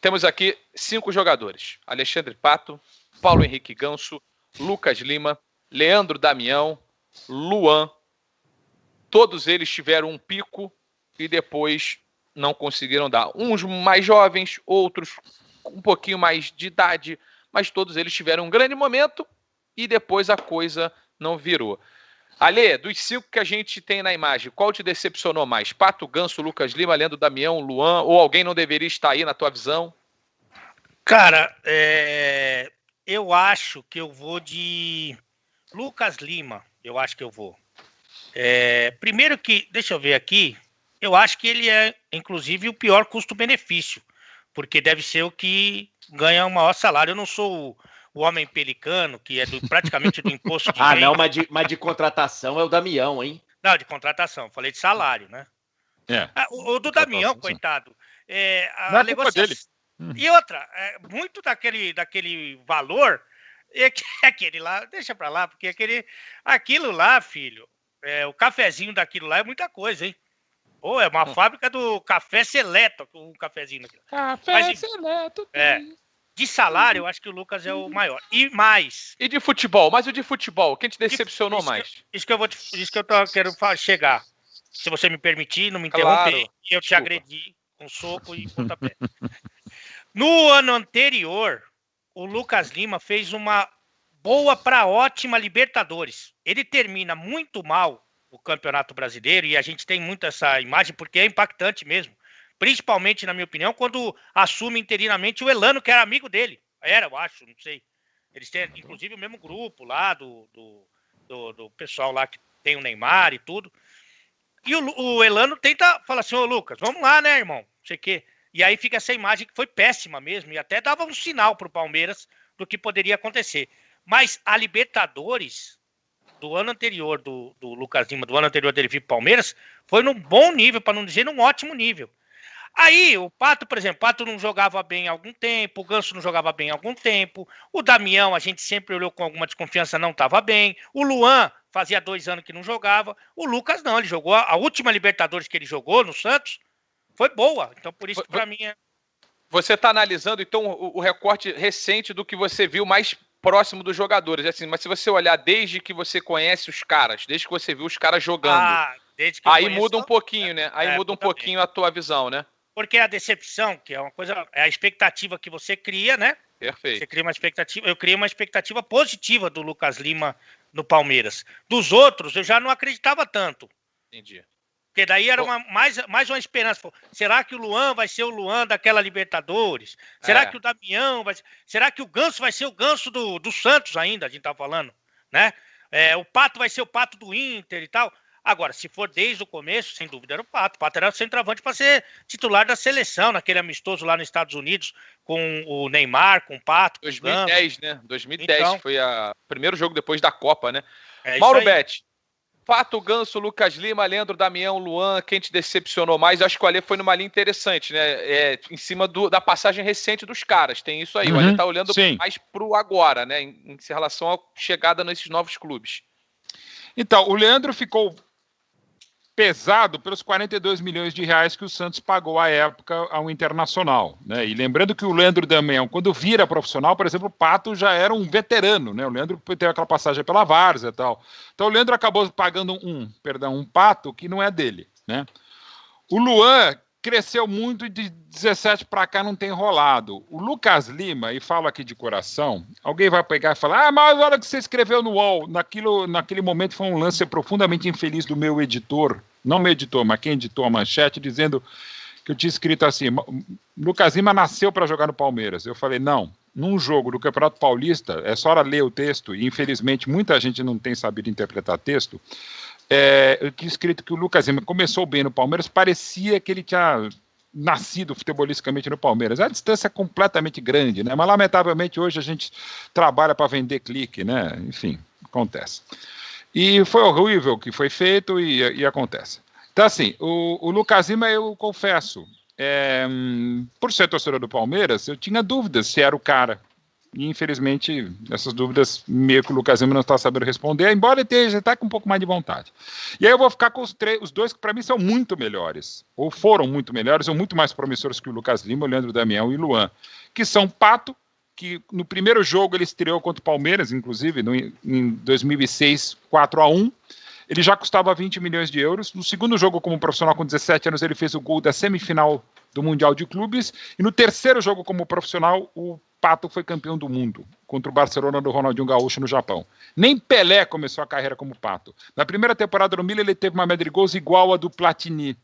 Temos aqui 5 jogadores. Alexandre Pato, Paulo Henrique Ganso, Lucas Lima, Leandro Damião, Luan. Todos eles tiveram um pico e depois não conseguiram dar. Uns mais jovens, outros com um pouquinho mais de idade, mas todos eles tiveram um grande momento e depois a coisa não virou. Alê, dos 5 que a gente tem na imagem, qual te decepcionou mais? Pato, Ganso, Lucas Lima, Leandro Damião, Luan, ou alguém não deveria estar aí na tua visão? Cara, eu acho que eu vou de Lucas Lima, eu acho que eu vou. Primeiro que, deixa eu ver aqui, eu acho que ele é, inclusive, o pior custo-benefício, porque deve ser o que ganha o maior salário. Eu não sou o homem pelicano, que é praticamente do imposto de renda. Não, mas de contratação é o Damião, hein? Não, de contratação, falei de salário, né? O do Damião, coitado, não é culpa dele. E outra, muito daquele valor, aquele lá, deixa pra lá, porque aquilo lá, filho, o cafezinho daquilo lá é muita coisa, hein? Ou é uma fábrica do café seleto, o cafezinho daquilo. Café seleto. De salário, eu acho que o Lucas é o maior. E mais. E de futebol? Mas o de futebol, quem te decepcionou mais? Isso que eu quero chegar. Se você me permitir, não me interromper, claro. Eu te agredi com soco e pontapé. No ano anterior, o Lucas Lima fez uma boa para ótima Libertadores. Ele termina muito mal o Campeonato Brasileiro e a gente tem muito essa imagem porque é impactante mesmo. Principalmente, na minha opinião, quando assume interinamente o Elano, que era amigo dele. Eu acho, não sei. Eles têm, inclusive, o mesmo grupo lá do pessoal lá que tem o Neymar e tudo. E o Elano tenta falar assim, ô Lucas, vamos lá, né, irmão? Não sei o quê. E aí fica essa imagem que foi péssima mesmo, e até dava um sinal pro Palmeiras do que poderia acontecer. Mas a Libertadores do ano anterior do Lucas Lima, do ano anterior dele vir pro Palmeiras, foi num bom nível, para não dizer num ótimo nível. Aí, o Pato, por exemplo, o Pato não jogava bem há algum tempo, o Ganso não jogava bem há algum tempo, o Damião, a gente sempre olhou com alguma desconfiança, não estava bem, o Luan fazia 2 anos que não jogava, o Lucas não, ele jogou, a última Libertadores que ele jogou no Santos foi boa, então por isso que para mim é... Você está analisando, então, o recorte recente do que você viu mais próximo dos jogadores, assim, mas se você olhar desde que você conhece os caras, desde que você viu os caras jogando, aí muda um pouquinho, né? Aí muda um pouquinho a tua visão, né? Porque a decepção, que é uma coisa, é a expectativa que você cria, né? Perfeito. Você cria uma expectativa, eu criei uma expectativa positiva do Lucas Lima no Palmeiras. Dos outros, eu já não acreditava tanto. Entendi. Porque daí era mais uma esperança. Será que o Luan vai ser o Luan daquela Libertadores? Será que o Damião vai ser... Será que o Ganso vai ser o Ganso do Santos ainda, a gente tá falando, né? O Pato vai ser o Pato do Inter e tal. Agora, se for desde o começo, sem dúvida era o Pato. O Pato era o centroavante para ser titular da seleção, naquele amistoso lá nos Estados Unidos, com o Neymar, com o Pato, com 2010, o Ganso. né? 2010 então, foi o primeiro jogo depois da Copa, né? É Mauro Betti, Pato, Ganso, Lucas Lima, Leandro Damião, Luan, quem te decepcionou mais? Eu acho que o Alê foi numa linha interessante, né? Em cima da passagem recente dos caras, tem isso aí. O Alê tá olhando mais pro agora, né? Em relação à chegada nesses novos clubes. Então, o Leandro ficou pesado pelos 42 milhões de reais que o Santos pagou à época ao Internacional, né? E lembrando que o Leandro Damião, quando vira profissional, por exemplo, o Pato já era um veterano, né? O Leandro teve aquela passagem pela Várzea e tal. Então o Leandro acabou pagando um Pato que não é dele, né? O Luan cresceu muito e de 17 para cá não tem rolado. O Lucas Lima, e falo aqui de coração, alguém vai pegar e falar, mas olha o que você escreveu no UOL, naquele momento foi um lance profundamente infeliz do meu editor, não meu editor, mas quem editou a manchete, dizendo que eu tinha escrito assim, Lucas Lima nasceu para jogar no Palmeiras. Eu falei, não, num jogo do Campeonato Paulista, é só ler o texto, e infelizmente muita gente não tem sabido interpretar texto, eu tinha escrito que o Lucas Lima começou bem no Palmeiras, parecia que ele tinha nascido futebolisticamente no Palmeiras. A distância é completamente grande, né? Mas lamentavelmente hoje a gente trabalha para vender clique, né? Enfim, acontece. E foi horrível o que foi feito e acontece. Então assim, o Lucas Lima, eu confesso, por ser torcedor do Palmeiras, eu tinha dúvidas se era o cara. E, infelizmente, essas dúvidas meio que o Lucas Lima não está sabendo responder, embora ele esteja até com um pouco mais de vontade. E aí eu vou ficar com os dois que para mim são muito melhores, ou foram muito melhores, ou muito mais promissores que o Lucas Lima, o Leandro Damião e o Luan, que são Pato, que no primeiro jogo ele estreou contra o Palmeiras, inclusive, em 2006, 4-1. Ele já custava 20 milhões de euros. No segundo jogo como profissional, com 17 anos, ele fez o gol da semifinal do Mundial de Clubes. E no terceiro jogo como profissional, o Pato foi campeão do mundo contra o Barcelona do Ronaldinho Gaúcho no Japão. Nem Pelé começou a carreira como Pato. Na primeira temporada no Milan, ele teve uma média de gols igual a do Platini.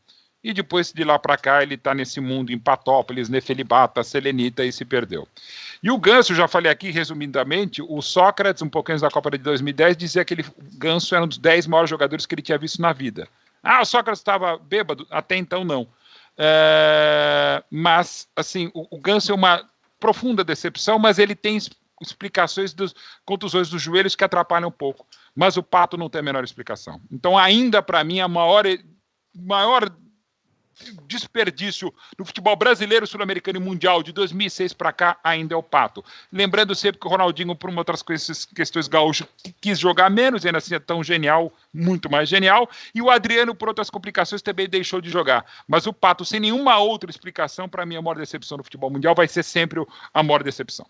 E depois de lá para cá, ele está nesse mundo em Patópolis, Nefelibata, Selenita e se perdeu. E o Ganso, já falei aqui resumidamente, o Sócrates, um pouquinho antes da Copa de 2010, dizia que o Ganso era um dos 10 maiores jogadores que ele tinha visto na vida. Ah, o Sócrates estava bêbado? Até então não. Mas, assim, o Ganso é uma profunda decepção, mas ele tem explicações das contusões dos joelhos que atrapalham um pouco. Mas o Pato não tem a menor explicação. Então, ainda para mim, a maior desperdício no futebol brasileiro, sul-americano e mundial de 2006 para cá ainda é o Pato. Lembrando sempre que o Ronaldinho, por outras questões gaúchas, quis jogar menos, e ainda assim é tão genial, muito mais genial, e o Adriano, por outras complicações, também deixou de jogar. Mas o Pato, sem nenhuma outra explicação, para mim a maior decepção no futebol mundial vai ser sempre a maior decepção.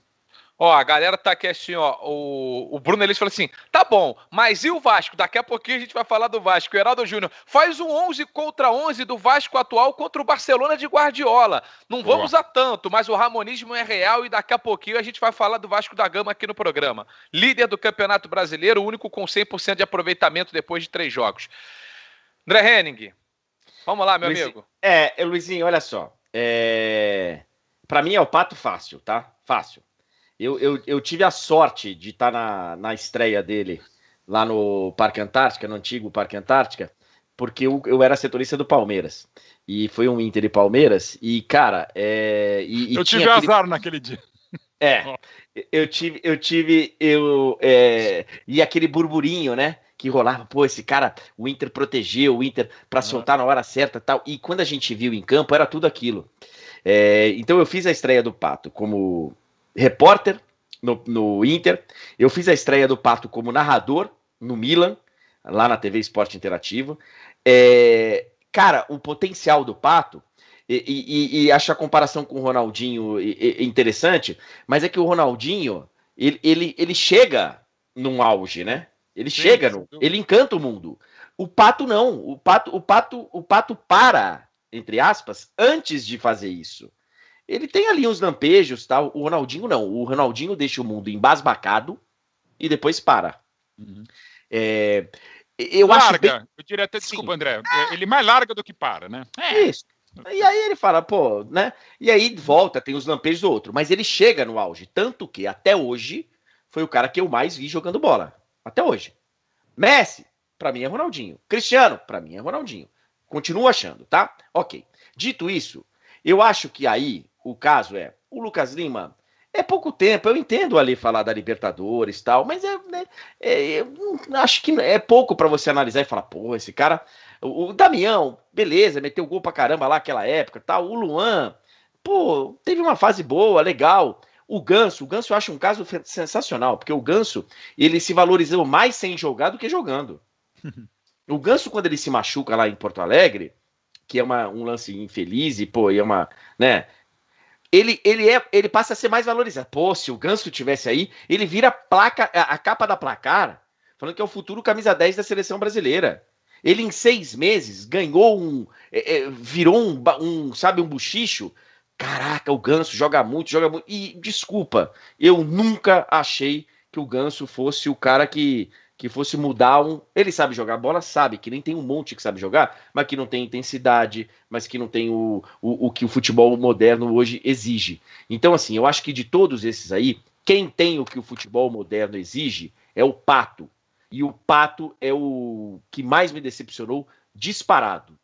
Ó, a galera tá aqui assim, ó, o Bruno Elis falou assim, tá bom, mas e o Vasco? Daqui a pouquinho a gente vai falar do Vasco. O Heraldo Júnior faz um 11 contra 11 do Vasco atual contra o Barcelona de Guardiola. Não vamos a tanto, mas o ramonismo é real e daqui a pouquinho a gente vai falar do Vasco da Gama aqui no programa. Líder do Campeonato Brasileiro, o único com 100% de aproveitamento depois de 3 jogos. André Henning, vamos lá, meu amigo. Luizinho, olha só. Pra mim é o Pato fácil, tá? Fácil. Eu tive a sorte de estar na estreia dele lá no Parque Antártica, no antigo Parque Antártica, porque eu era setorista do Palmeiras. E foi um Inter e Palmeiras, e, cara... eu tive azar naquele dia. E aquele burburinho, né? Que rolava, pô, esse cara, o Inter protegeu o Inter pra soltar na hora certa e tal. E quando a gente viu em campo, era tudo aquilo. Então eu fiz a estreia do Pato como repórter no Inter, eu fiz a estreia do Pato como narrador no Milan, lá na TV Esporte Interativo. Cara, o potencial do Pato, e acho a comparação com o Ronaldinho interessante, mas é que o Ronaldinho, ele chega num auge, né? Ele ele encanta o mundo. O Pato não, o Pato para, entre aspas, antes de fazer isso. Ele tem ali uns lampejos, tal. O Ronaldinho não. O Ronaldinho deixa o mundo embasbacado e depois para. Eu larga. acho Eu diria até, desculpa, André. Ele mais larga do que para, né? Isso. E aí ele fala, pô, né? E aí volta, tem os lampejos do outro. Mas ele chega no auge. Tanto que, até hoje, foi o cara que eu mais vi jogando bola. Até hoje. Messi, pra mim é Ronaldinho. Cristiano, pra mim é Ronaldinho. Continuo achando, tá? Ok. Dito isso, eu acho que aí o caso o Lucas Lima é pouco tempo, eu entendo ali falar da Libertadores e tal, mas eu acho que é pouco pra você analisar e falar, pô, esse cara, o Damião, beleza, meteu gol pra caramba lá naquela época, tal, o Luan, pô, teve uma fase boa, legal. O Ganso eu acho um caso sensacional, porque o Ganso, ele se valorizou mais sem jogar do que jogando. O Ganso, quando ele se machuca lá em Porto Alegre, que é um lance infeliz e, pô, né? Ele passa a ser mais valorizado. Pô, se o Ganso tivesse aí, ele vira a capa da Placar, falando que é o futuro camisa 10 da seleção brasileira. Ele, em 6 meses, ganhou virou um buchicho. Caraca, o Ganso joga muito. E, desculpa, eu nunca achei que o Ganso fosse o cara que fosse mudar Ele sabe jogar bola, sabe, que nem tem um monte que sabe jogar, mas que não tem intensidade, mas que não tem o que o futebol moderno hoje exige. Então, assim, eu acho que de todos esses aí, quem tem o que o futebol moderno exige é o Pato. E o Pato é o que mais me decepcionou disparado.